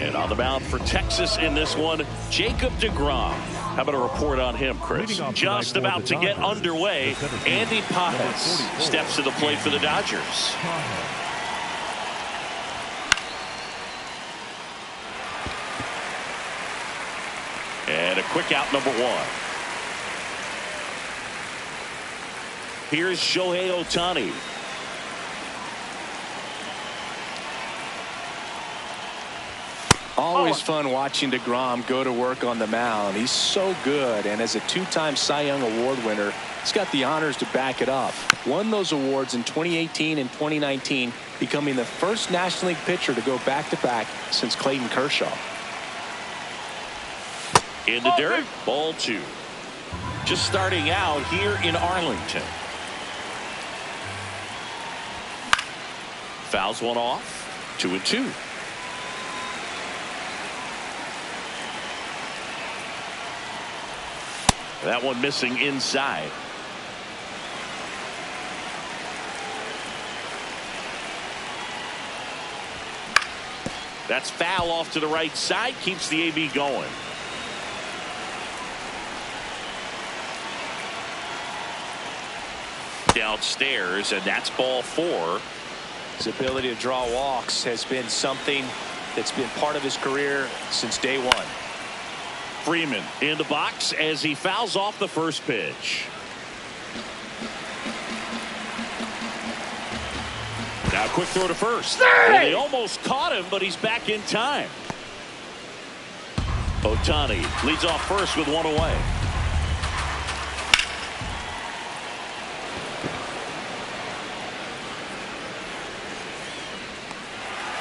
And on the mound for Texas in this one, Jacob deGrom. How about a report on him, Chris? Just about to get underway. Andy Pages steps to the plate for the Dodgers. And a quick out, number one. Here's Shohei Ohtani. Always fun watching deGrom go to work on the mound. He's so good, and as a two-time Cy Young Award winner, he's got the honors to back it up. Won those awards in 2018 and 2019, becoming the first National League pitcher to go back-to-back since Clayton Kershaw. In the dirt, ball two. Just starting out here in Arlington. Fouls one off. 2-2. That one missing inside. That's foul off to the right side. Keeps the AB going. Downstairs, and that's ball four. His ability to draw walks has been something that's been part of his career since day one. Freeman in the box as he fouls off the first pitch. Now quick throw to first. And they almost caught him, but he's back in time. Ohtani leads off first with one away.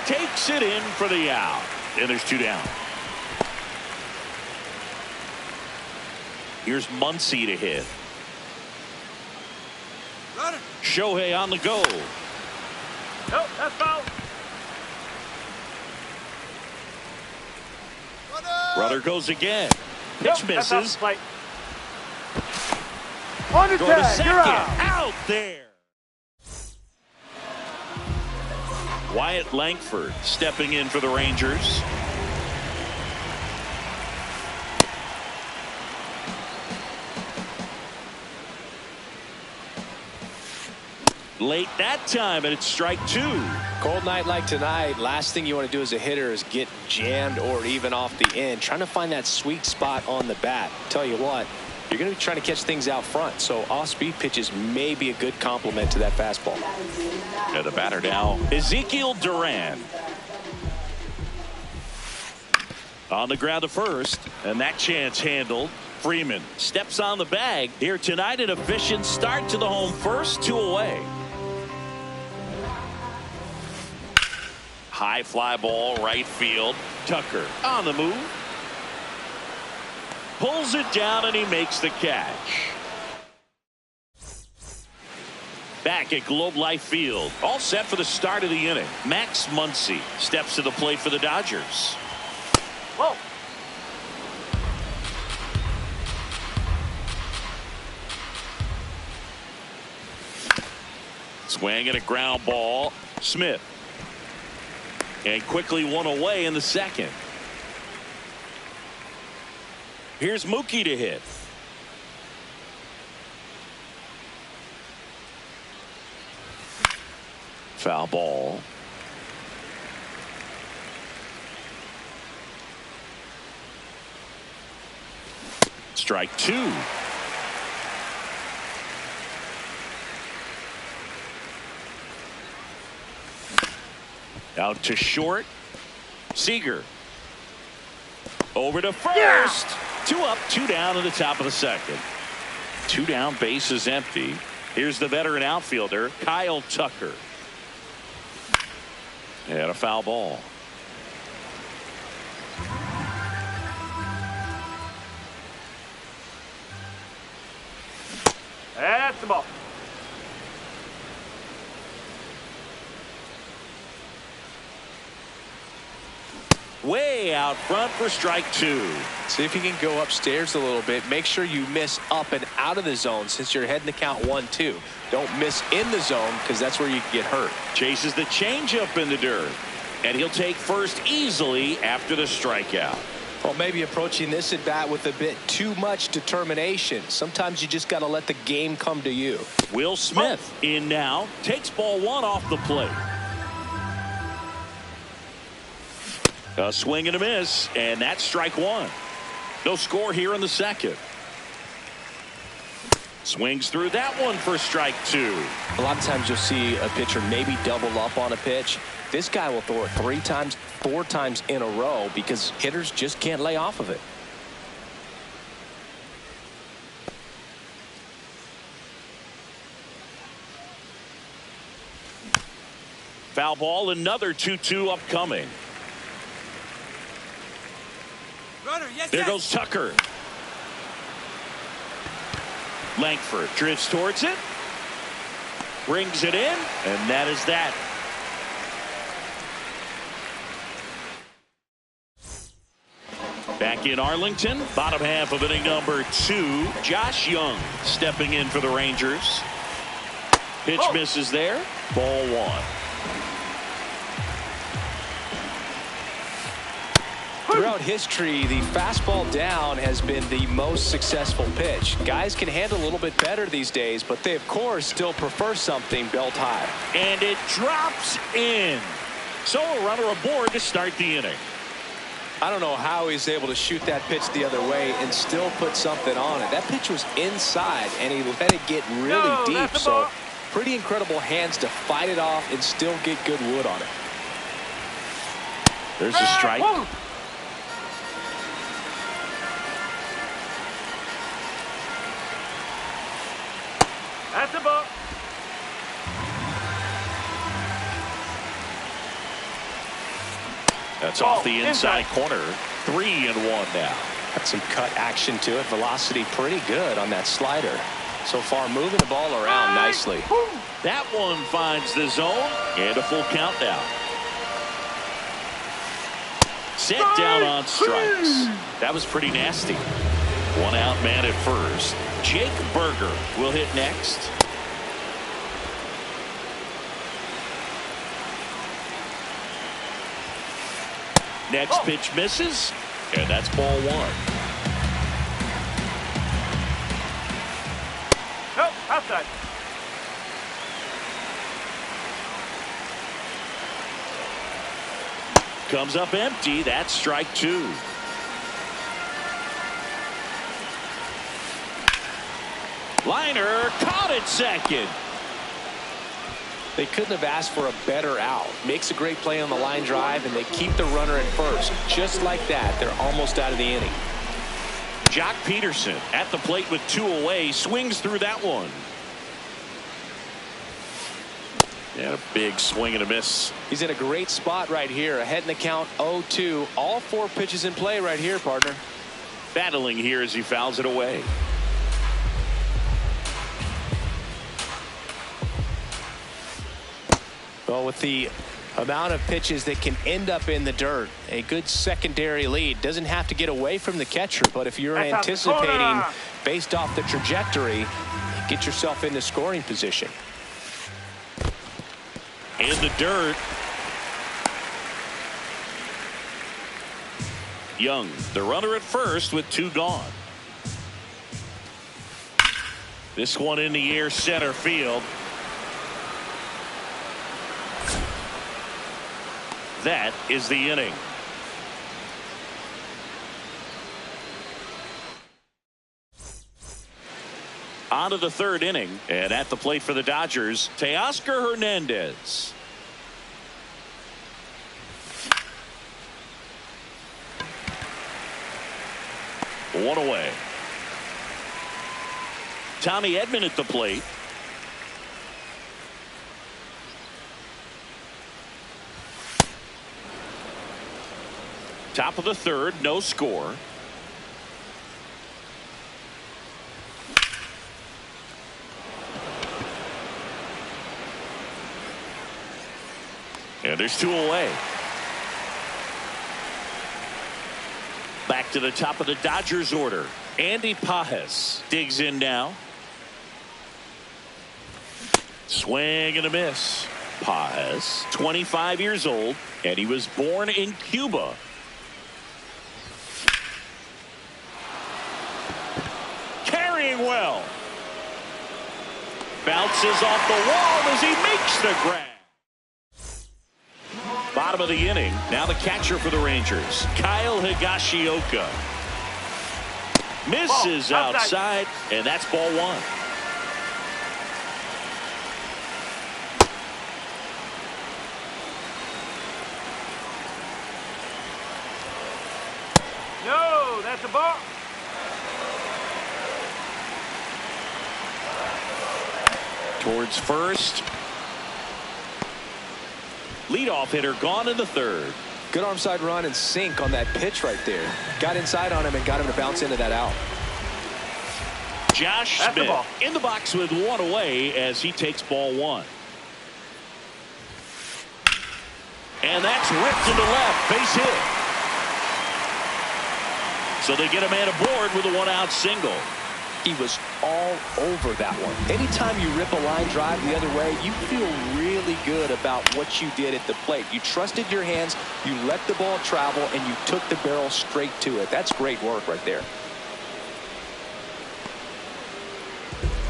Takes it in for the out. And there's two down. Here's Muncy to hit. Shohei on the go. Nope, that's foul. Runner goes again. Pitch misses. On the Go to tag, second. you're out. Out there. Wyatt Langford stepping in for the Rangers. Late that time, and it's strike two. Cold night like tonight, last thing you want to do as a hitter is get jammed or even off the end. Trying to find that sweet spot on the bat. Tell you what, you're going to be trying to catch things out front, so off-speed pitches may be a good complement to that fastball. And the batter now, Ezekiel Duran. On the ground to first, and that chance handled. Freeman steps on the bag here tonight. An efficient start to the home first, 2 away. High fly ball, right field. Tucker on the move. Pulls it down, and he makes the catch. Back at Globe Life Field. All set for the start of the inning. Max Muncy steps to the plate for the Dodgers. Whoa. Swing and a ground ball. Smith. And quickly one away in the second. Here's Mookie to hit. Foul ball. Strike two. Out to short. Seager. Over to first. Yeah. 2 up, 2 down in the top of the second. 2 down, base is empty. Here's the veteran outfielder, Kyle Tucker. And a foul ball. That's the ball. Way out front for strike two. See if you can go upstairs a little bit. Make sure you miss up and out of the zone since you're heading to count 1-2. Don't miss in the zone because that's where you get hurt. Chases the changeup in the dirt. And he'll take first easily after the strikeout. Well, maybe approaching this at bat with a bit too much determination. Sometimes you just got to let the game come to you. Will Smith in now, takes ball one off the plate. A swing and a miss, and that's strike one. No score here in the second. Swings through that one for strike two. A lot of times you'll see a pitcher maybe double up on a pitch. This guy will throw it 3 times, 4 times in a row because hitters just can't lay off of it. Foul ball, another 2-2 upcoming. Runner, yes, there goes Tucker. Langford drifts towards it. Brings it in, and that is that. Back in Arlington, bottom half of inning number 2. Josh Young stepping in for the Rangers. Pitch misses there. Ball 1. Throughout history, the fastball down has been the most successful pitch. Guys can handle a little bit better these days, but they, of course, still prefer something belt high. And it drops in. So a runner aboard to start the inning. I don't know how he's able to shoot that pitch the other way and still put something on it. That pitch was inside, and he let it get really deep. So pretty incredible hands to fight it off and still get good wood on it. There's a strike. That's the ball. That's off the inside corner. 3-1 now. Got some cut action to it. Velocity pretty good on that slider. So far moving the ball around nicely. That one finds the zone and a full count now. Set down on strikes. That was pretty nasty. 1 out man at first. Jake Berger will hit next. Next pitch misses, and that's ball 1. Nope, outside. Comes up empty. That's strike 2. Liner caught at second. They couldn't have asked for a better out. Makes a great play on the line drive, and they keep the runner at first. Just like that, they're almost out of the inning. Jock Peterson at the plate with 2 away. Swings through that one. And a big swing and a miss. He's in a great spot right here. Ahead in the count 0-2. All 4 pitches in play right here, partner. Battling here as he fouls it away. Well, with the amount of pitches that can end up in the dirt, a good secondary lead. Doesn't have to get away from the catcher, but if you're anticipating based off the trajectory, get yourself into scoring position. In the dirt. Young, the runner at first with 2 gone. This one in the air, center field. That is the inning. On to the 3rd inning, and at the plate for the Dodgers, Teoscar Hernandez. One away. Tommy Edman at the plate. Top of the 3rd, no score. And there's 2 away. Back to the top of the Dodgers order. Andy Pages digs in now. Swing and a miss. Paez, 25 years old, and he was born in Cuba. Carrying well. Bounces off the wall as he makes the grab. Bottom of the inning. Now the catcher for the Rangers, Kyle Higashioka. Misses outside, and that's ball one. No, that's a ball. Towards first. Leadoff hitter gone in the third. Good arm side run and sink on that pitch right there. Got inside on him and got him to bounce into that out. Josh Smith in the box with one away as he takes ball one. And that's ripped into left. Base hit. So they get a man aboard with a one-out single. He was all over that one. Anytime you rip a line drive the other way, you feel really good about what you did at the plate. You trusted your hands, you let the ball travel, and you took the barrel straight to it. That's great work right there.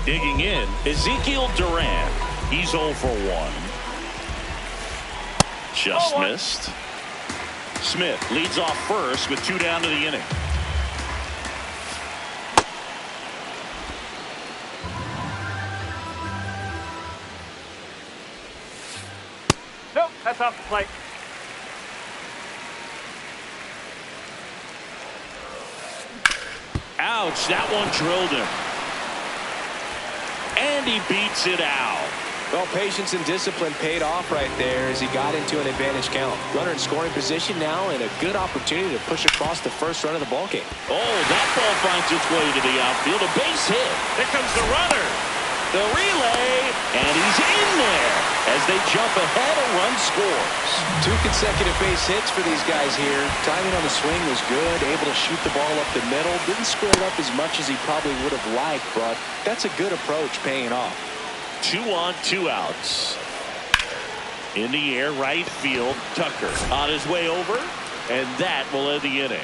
Digging in, Ezekiel Duran. He's 0 for 1. Just missed. Smith leads off first with 2 down to the inning. Nope, that's off the plate. Ouch, that one drilled him. And he beats it out. Well, patience and discipline paid off right there as he got into an advantage count. Runner in scoring position now and a good opportunity to push across the first run of the ballgame. Oh, that ball finds its way to the outfield. A base hit. Here comes the runner. The relay, and he's in there as they jump ahead. A run scores. 2 consecutive base hits for these guys here. Timing on the swing was good. Able to shoot the ball up the middle. Didn't square it up as much as he probably would have liked, but that's a good approach paying off. 2 on, 2 outs. In the air, right field. Tucker on his way over, and that will end the inning.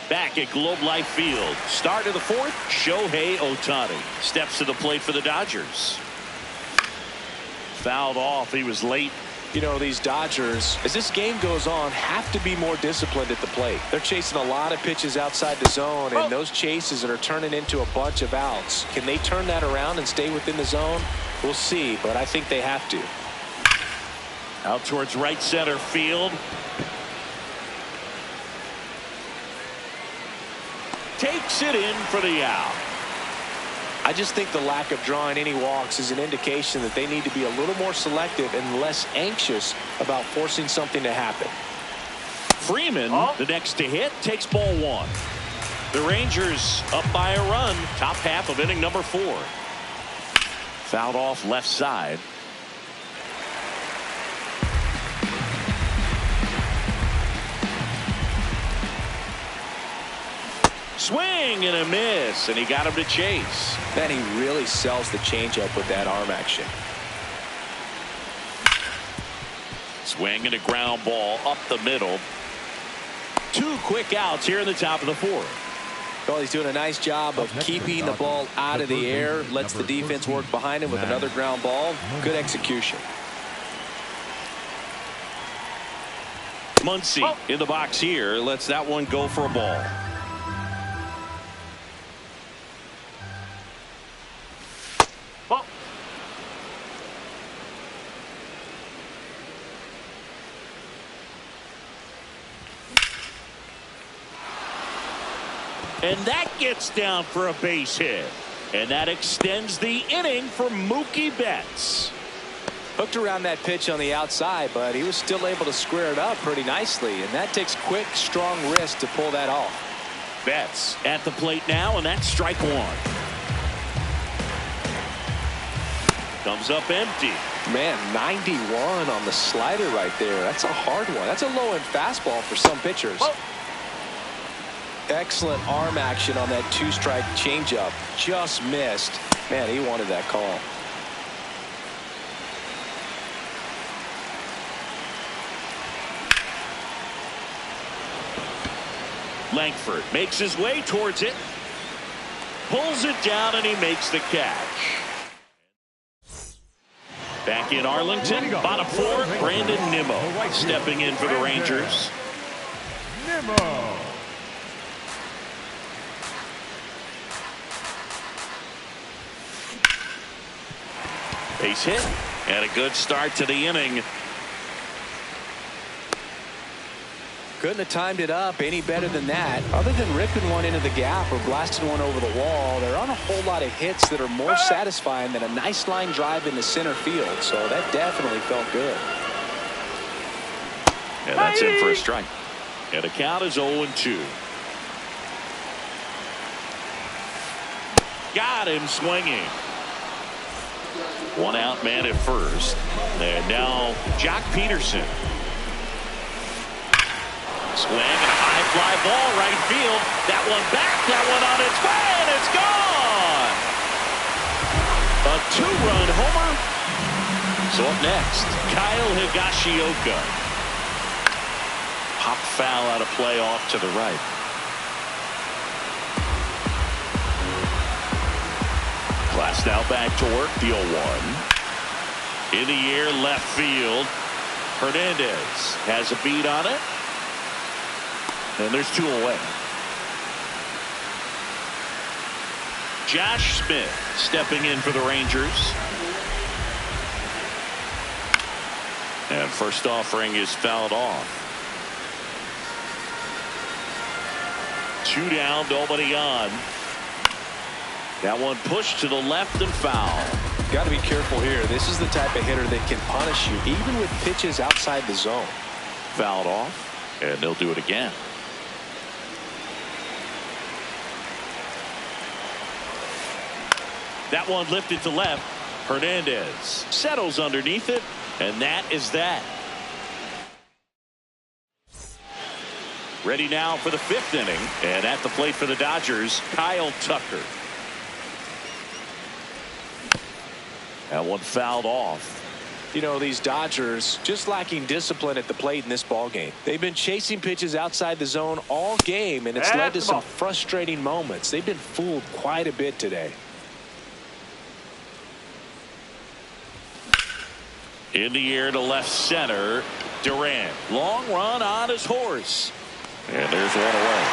Back at Globe Life Field. Start of the 4th. Shohei Ohtani steps to the plate for the Dodgers. Fouled off. He was late. You know, these Dodgers, as this game goes on, have to be more disciplined at the plate. They're chasing a lot of pitches outside the zone, and those chases that are turning into a bunch of outs. Can they turn that around and stay within the zone? We'll see, but I think they have to. Out towards right center field. Takes it in for the out. I just think the lack of drawing any walks is an indication that they need to be a little more selective and less anxious about forcing something to happen. Freeman, the next to hit, takes ball 1. The Rangers up by a run. Top half of inning number 4. Fouled off left side. Swing and a miss, and he got him to chase. Man, he really sells the changeup with that arm action. Swing and a ground ball up the middle. 2 quick outs here in the top of the 4th. Well, he's doing a nice job of keeping the ball out of the air. Lets the defense work behind him with another ground ball. Good execution. Muncy in the box here. Lets that one go for a ball. And that gets down for a base hit. And that extends the inning for Mookie Betts. Hooked around that pitch on the outside, but he was still able to square it up pretty nicely. And that takes quick, strong wrist to pull that off. Betts at the plate now, and that's strike 1. Comes up empty. Man, 91 on the slider right there. That's a hard one. That's a low-end fastball for some pitchers. Excellent arm action on that 2-strike changeup. Just missed. Man, he wanted that call. Langford makes his way towards it. Pulls it down and he makes the catch. Back in Arlington, bottom four, Brandon Nimmo stepping in for the Rangers. Nimmo. Base hit and a good start to the inning. Couldn't have timed it up any better than that. Other than ripping one into the gap or blasting one over the wall, there aren't a whole lot of hits that are more satisfying than a nice line drive into center field. So that definitely felt good. And that's in for a strike. And the count is 0-2. Got him swinging. One out man at first. And now Jock Peterson. Swing and a high fly ball right field. That one back, that one on its way, and it's gone. A two-run homer. So up next, Kyle Higashioka. Pop foul out of play off to the right. Class now back to work. The 0-1. In the air, left field. Hernandez has a beat on it. And there's two away. Josh Smith stepping in for the Rangers. And first offering is fouled off. 2 down, nobody on. That one pushed to the left and foul. Got to be careful here. This is the type of hitter that can punish you even with pitches outside the zone. Fouled off, and they'll do it again. That one lifted to left. Hernandez settles underneath it, and that is that. Ready now for the 5th inning, and at the plate for the Dodgers, Kyle Tucker. That one fouled off. You know, these Dodgers just lacking discipline at the plate in this ball game. They've been chasing pitches outside the zone all game, and it's led to some frustrating moments. They've been fooled quite a bit today. In the air to left center, Durant. Long run on his horse. And there's one away.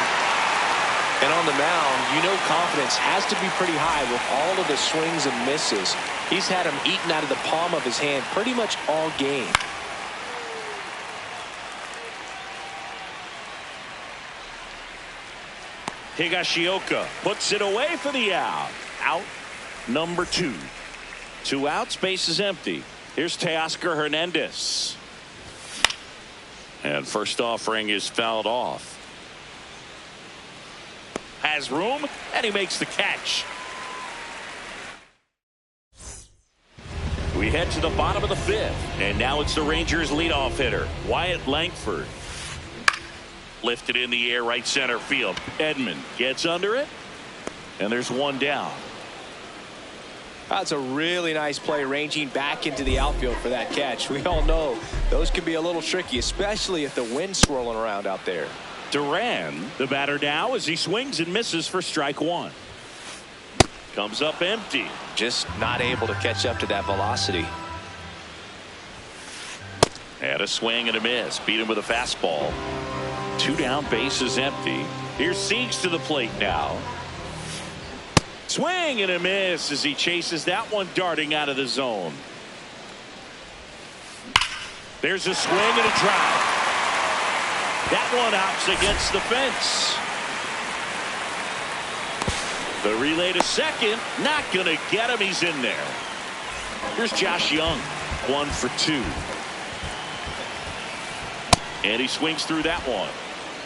And on the mound, you know confidence has to be pretty high with all of the swings and misses. He's had them eaten out of the palm of his hand pretty much all game. Higashioka puts it away for the out. Out number 2. 2 outs, base is empty. Here's Teoscar Hernandez. And first offering is fouled off. Has room, and he makes the catch. We head to the bottom of the 5th, and now it's the Rangers leadoff hitter, Wyatt Langford. Lifted in the air, right center field. Edman gets under it, and there's one down. That's a really nice play, ranging back into the outfield for that catch. We all know those can be a little tricky, especially if the wind's swirling around out there. Duran, the batter now, as he swings and misses for strike 1. Comes up empty. Just not able to catch up to that velocity. And a swing and a miss. Beat him with a fastball. 2 down, base is empty. Here's Siegs to the plate now. Swing and a miss as he chases that one darting out of the zone. There's a swing and a drive. That one hops against the fence. The relay to second, not going to get him. He's in there. Here's Josh Young, 1 for 2. And he swings through that one.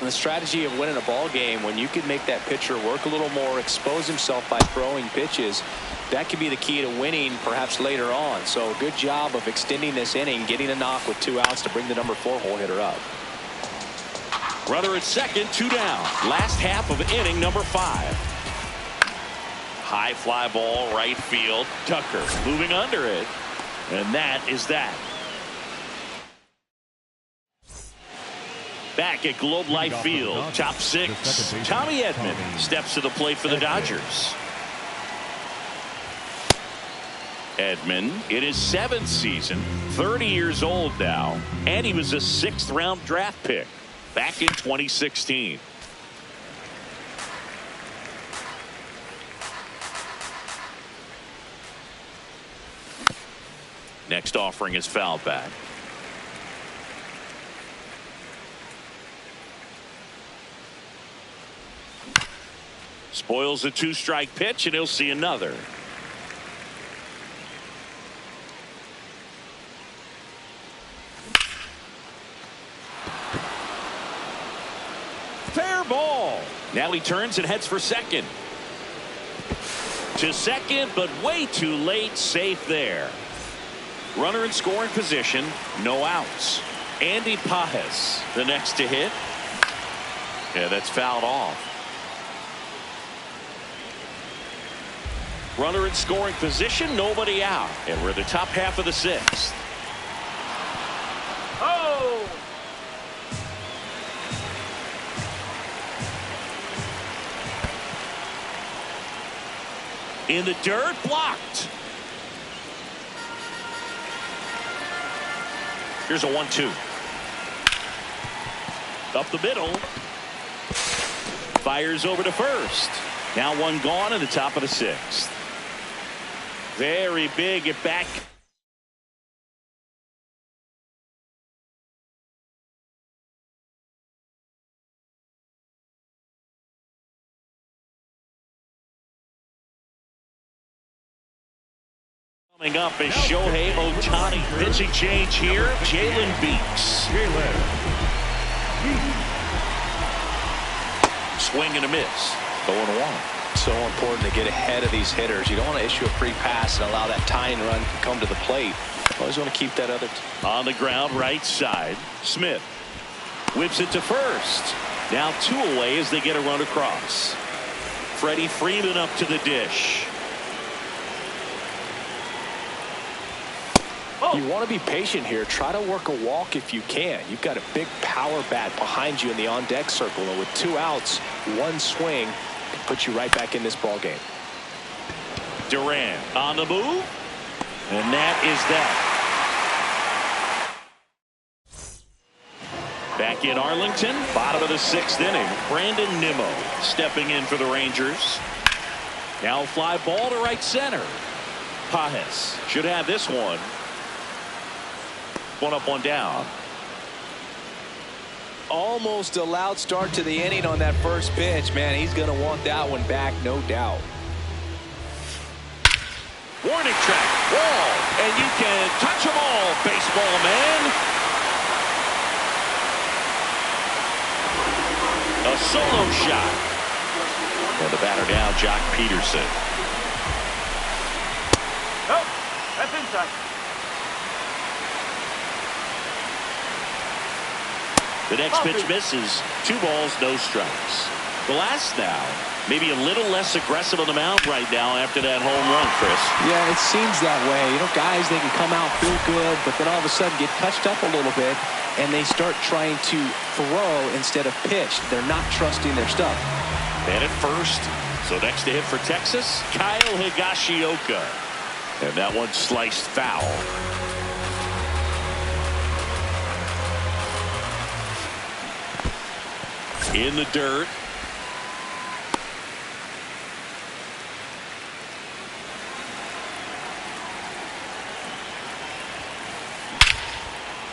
The strategy of winning a ball game, when you can make that pitcher work a little more, expose himself by throwing pitches, that could be the key to winning perhaps later on. So good job of extending this inning, getting a knock with 2 outs to bring the number 4 hole hitter up. Runner at second, 2 down. Last half of inning number 5. High fly ball, right field. Tucker moving under it. And that is that. Back at Globe Life Field, top six, Tommy Edman steps to the plate for the Dodgers. Edman in his 7th season, 30 years old now, and he was a 6th-round draft pick back in 2016. Next offering is fouled back. Spoils a 2-strike pitch, and he'll see another. Fair ball. Now he turns and heads for second. To second, but way too late. Safe there. Runner in scoring position. No outs. Andy Pajes, the next to hit. Yeah, that's fouled off. Runner in scoring position, nobody out. And we're at the top half of the 6th. Oh! In the dirt, blocked. Here's a 1-2. Up the middle. Fires over to first. Now one gone in the top of the 6th. Very big at back. Coming up is Shohei Ohtani. Pitching change here. Jalen Beeks. Swing and a miss. 0-1. So important to get ahead of these hitters. You don't want to issue a free pass and allow that tying run to come to the plate. Always want to keep that other. On the ground, right side. Smith whips it to first. Now 2 away as they get a run across. Freddie Freeman up to the dish. You want to be patient here. Try to work a walk if you can. You've got a big power bat behind you in the on-deck circle, and with 2 outs, 1 swing can put you right back in this ball game. Duran on the move, and that is that. Back in Arlington, bottom of the 6th inning. Brandon Nimmo stepping in for the Rangers. Now fly ball to right center. Pajes should have this one. 1 up, 1 down. Almost a loud start to the inning on that first pitch. Man, he's going to want that one back, no doubt. Warning track, wall, and you can touch them all, baseball man. A solo shot. And the batter now, Jock Peterson. Oh, that's inside. The next pitch misses. 2 balls, no strikes. Glass now maybe a little less aggressive on the mound right now after that home run, Chris. Yeah, it seems that way. You know, guys, they can come out, feel good, but then all of a sudden get touched up a little bit, and they start trying to throw instead of pitch. They're not trusting their stuff. And at first, so next to hit for Texas, Kyle Higashioka. And that one sliced foul. In the dirt.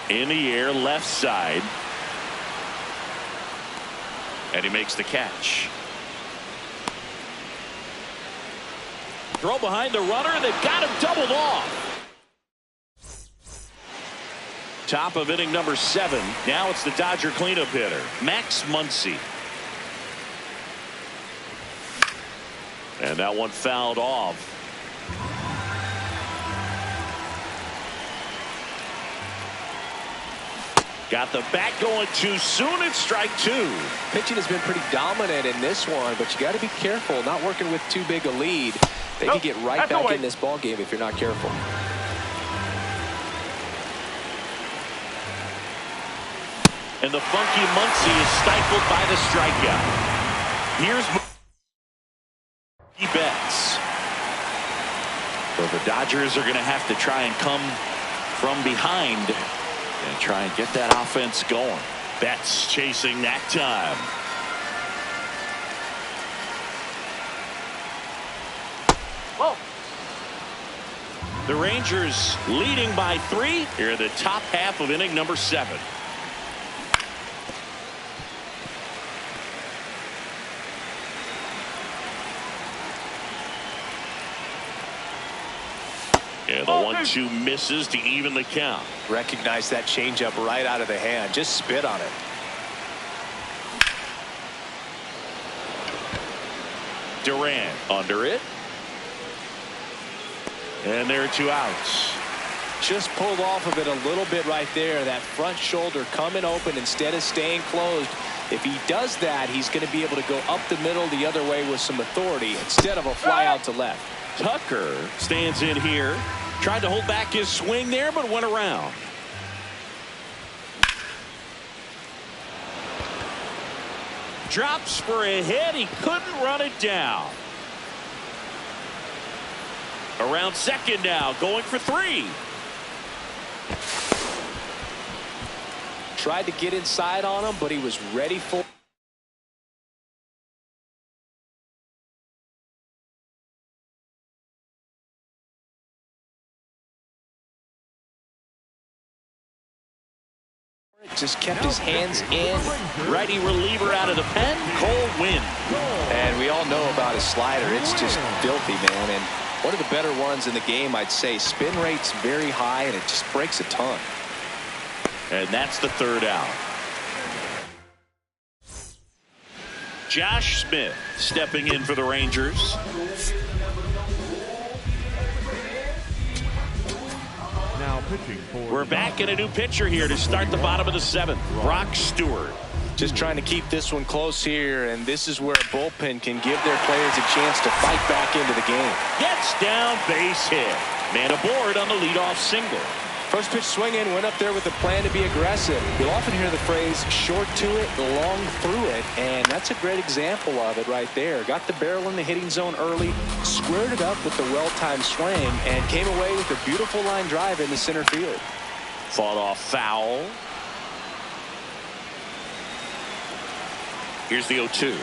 In the air, left side. And he makes the catch. Throw behind the runner. They've got him doubled off. Top of inning number 7. Now it's the Dodger cleanup hitter, Max Muncy. And that one fouled off. Got the bat going too soon. It's strike 2. Pitching has been pretty dominant in this one, but you got to be careful. Not working with too big a lead. They could get right back in this ball game if you're not careful. And the funky Muncie is stifled by the strikeout. Here's Mookie Betts. So the Dodgers are going to have to try and come from behind and try and get that offense going. Betts chasing that time. Whoa. The Rangers leading by 3 here in the top half of inning number 7. And the 1-2 misses to even the count. Recognize that changeup right out of the hand. Just spit on it. Durant under it. And there are 2 outs. Just pulled off of it a little bit right there. That front shoulder coming open instead of staying closed. If he does that, he's going to be able to go up the middle the other way with some authority instead of a fly out to left. Tucker stands in here. Tried to hold back his swing there, but went around. Drops for a hit. He couldn't run it down. Around second now, going for 3. Tried to get inside on him, but he was ready for it. Just kept his hands in. Righty reliever out of the pen, Cole Winn. And we all know about his slider. It's just filthy, man. And one of the better ones in the game, I'd say. Spin rate's very high, and it just breaks a ton. And that's the 3rd out. Josh Smith stepping in for the Rangers. Now pitching for We're back in a new pitcher here to start the bottom of the 7th. Brock Stewart. Just trying to keep this one close here, and this is where a bullpen can give their players a chance to fight back into the game. Gets down, base hit. Man aboard on the leadoff single. First pitch swinging, went up there with a plan to be aggressive. You'll often hear the phrase short to it, long through it, and that's a great example of it right there. Got the barrel in the hitting zone early, squared it up with the well-timed swing, and came away with a beautiful line drive in the center field. Fought off foul. Here's the 0-2.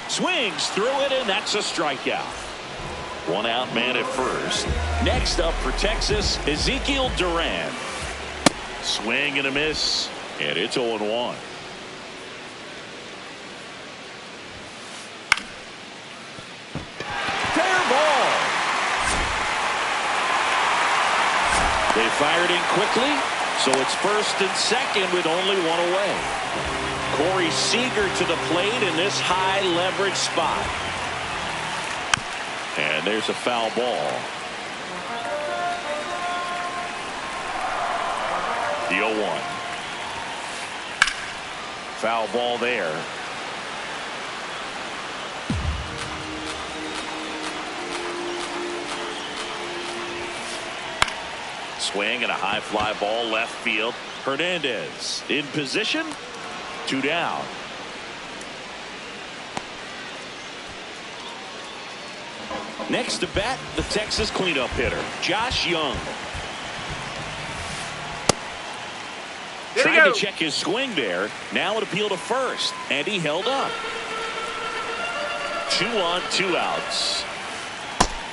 Swings through it, and that's a strikeout. 1 out, man at first. Next up for Texas, Ezekiel Duran. Swing and a miss, and it's 0-1. Fair ball. They fired in quickly, so it's 1st and 2nd with only 1 away. Corey Seager to the plate in this high leverage spot. And there's a foul ball. The 0-1. Foul ball there. Swing and a high fly ball left field. Hernandez in position. 2 down. Next to bat, the Texas cleanup hitter, Josh Young. Trying to check his swing there. Now an appeal to first, and he held up. 2 on, 2 outs.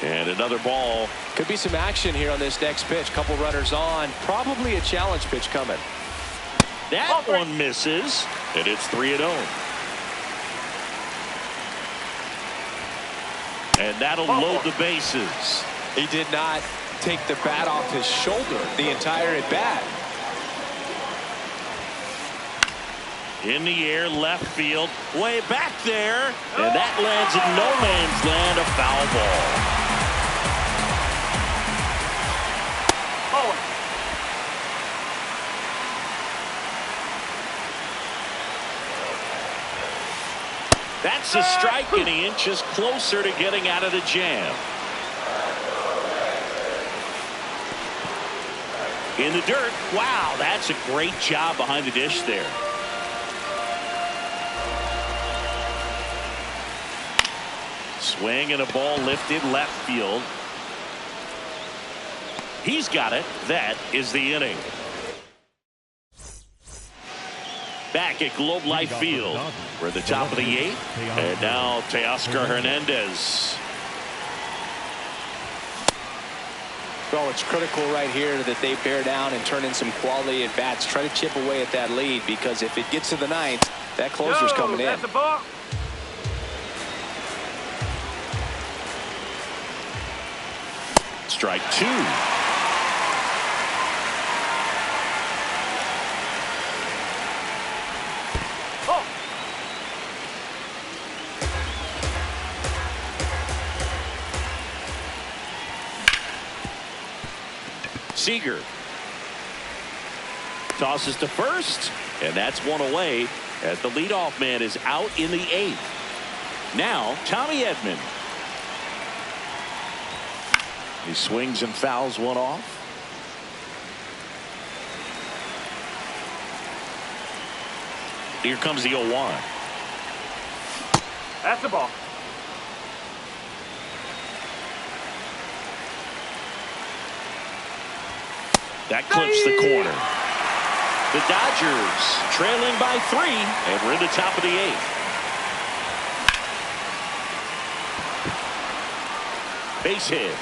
And another ball. Could be some action here on this next pitch. Couple runners on. Probably a challenge pitch coming. That one misses, and it's 3-0. And that'll load the bases. He did not take the bat off his shoulder the entire at bat. In the air, left field, way back there, and that lands in no man's land, a foul ball. That's a strike, and he inches closer to getting out of the jam. In the dirt. Wow, that's a great job behind the dish there. Swing and a ball lifted left field. He's got it. That is the inning. Back at Globe Life Field. We're at the top of the 8th. And now Teoscar Hernandez. Well, it's critical right here that they bear down and turn in some quality at bats. Try to chip away at that lead, because if it gets to the 9th, that closer's coming in. That's a ball. Strike 2. Oh. Seager tosses to first, and that's one away as the leadoff man is out in the 8th. Now Tommy Edman. He swings and fouls one off. Here comes the 0-1. That's the ball. That clips the corner. The Dodgers trailing by 3, and we're in the top of the 8th. Base hit.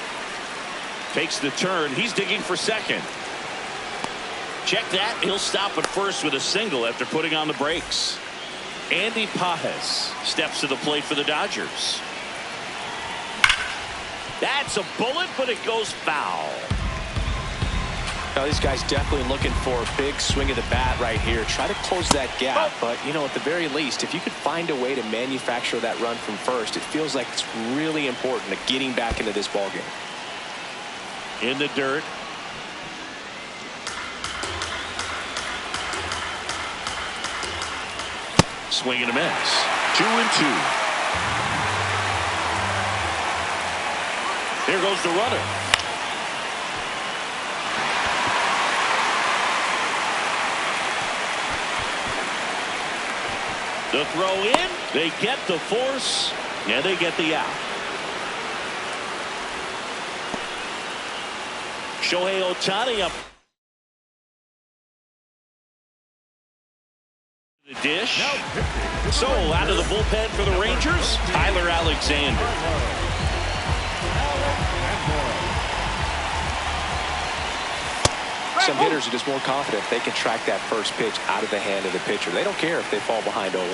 Takes the turn. He's digging for second. Check that. He'll stop at first with a single after putting on the brakes. Andy Pages steps to the plate for the Dodgers. That's a bullet, but it goes foul. Now, this guy's definitely looking for a big swing of the bat right here. Try to close that gap, but, you know, at the very least, if you could find a way to manufacture that run from first, it feels like it's really important to getting back into this ballgame. In the dirt. Swing and a miss. 2-2. There goes the runner. The throw in. They get the force, and they get the out. Shohei Ohtani up the dish. So out of the bullpen for the Rangers, Tyler Alexander. Some hitters are just more confident if they can track that first pitch out of the hand of the pitcher. They don't care if they fall behind 0-1.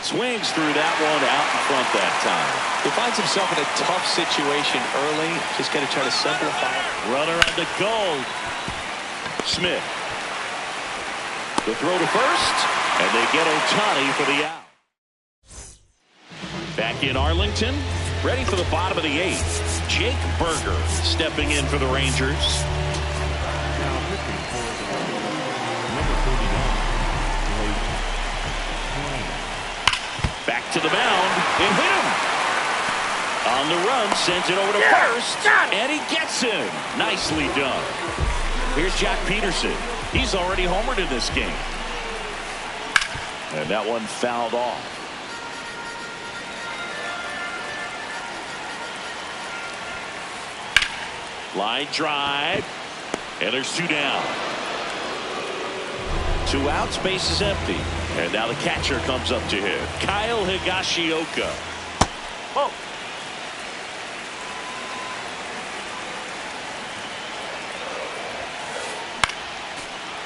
Swings through that one out in front that time. He finds himself in a tough situation early. Just got to try to simplify it. Runner on the goal. Smith. The throw to first, and they get Ohtani for the out. Back in Arlington, ready for the bottom of the 8th. Jake Berger stepping in for the Rangers. Now pitching for the number 39. Back to the mound and hit him. On the run, sends it over to first, and he gets him. Nicely done. Here's Jack Peterson. He's already homered in this game. And that one fouled off. Line drive, and there's 2 down. 2 outs, base is empty. And now the catcher comes up to hit. Kyle Higashioka. Oh.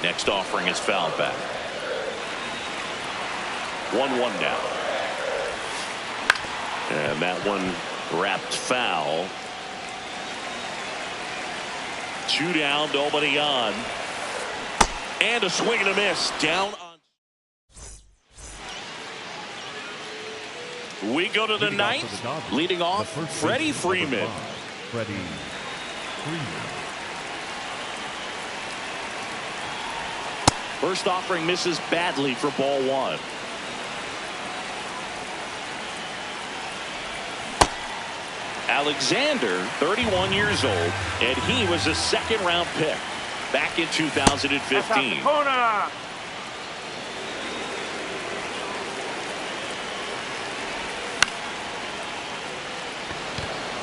Next offering is fouled back. 1-1 now. And that one wrapped foul. 2 down, nobody on. And a swing and a miss. Down on. We go to the 9th. Leading off, Freddie Freeman. Freddie Freeman. First offering misses badly for ball 1. Alexander, 31 years old, and he was a second-round pick back in 2015. Corner.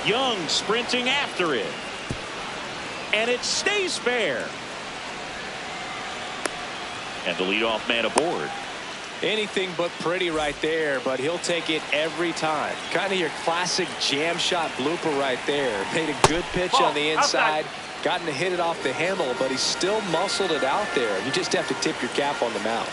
Young sprinting after it. And it stays fair. And the leadoff man aboard. Anything but pretty right there, but he'll take it every time. Kind of your classic jam shot blooper right there. Made a good pitch on the inside. Gotten to hit it off the handle, but he still muscled it out there. You just have to tip your cap on the mound.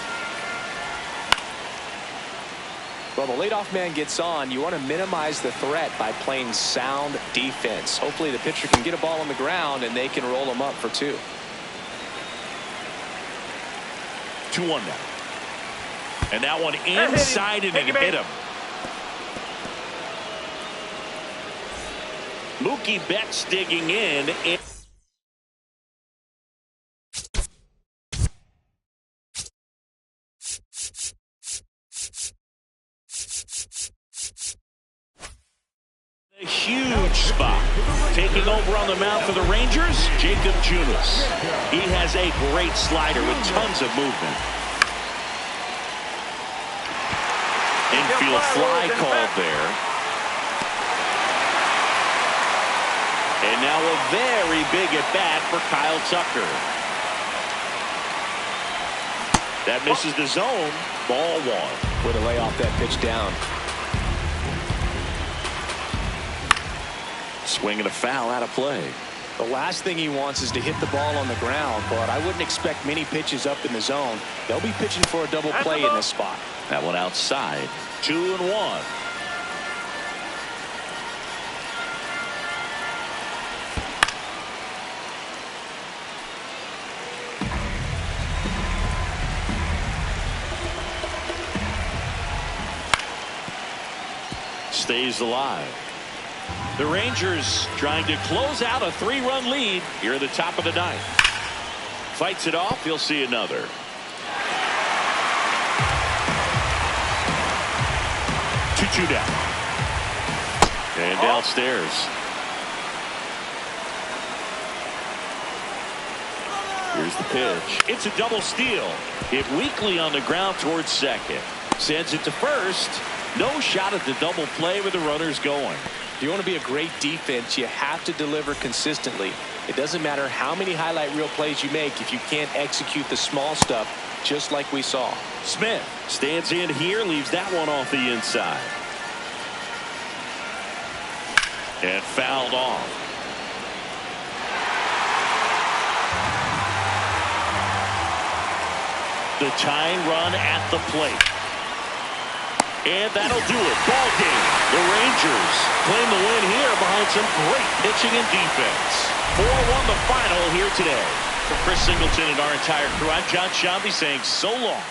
Well, the leadoff man gets on. You want to minimize the threat by playing sound defense. Hopefully the pitcher can get a ball on the ground and they can roll him up for 2. 2-1 now. And that one inside and it hit him. Mookie Betts digging in. A huge spot. Taking over on the mound for the Rangers, Jacob Junis. He has a great slider with tons of movement. Infield fly called there. And now a very big at bat for Kyle Tucker. That misses the zone. Ball 1. Way to lay off that pitch down. Swinging a foul out of play. The last thing he wants is to hit the ball on the ground, but I wouldn't expect many pitches up in the zone. They'll be pitching for a double play in this spot. That one outside. 2-1. Stays alive. The Rangers trying to close out a 3-run lead here at the top of the 9th. Fights it off. He'll see another. Two down. And downstairs. Here's the pitch. It's a double steal. Hit weakly on the ground towards second. Sends it to first. No shot at the double play with the runners going. If you want to be a great defense, you have to deliver consistently. It doesn't matter how many highlight reel plays you make if you can't execute the small stuff, just like we saw. Smith stands in here, leaves that one off the inside. And fouled off. The tying run at the plate. And that'll do it. Ball game. The Rangers claim the win here behind some great pitching and defense. 4-1 the final here today. For Chris Singleton and our entire crew, I'm John Shambi saying so long.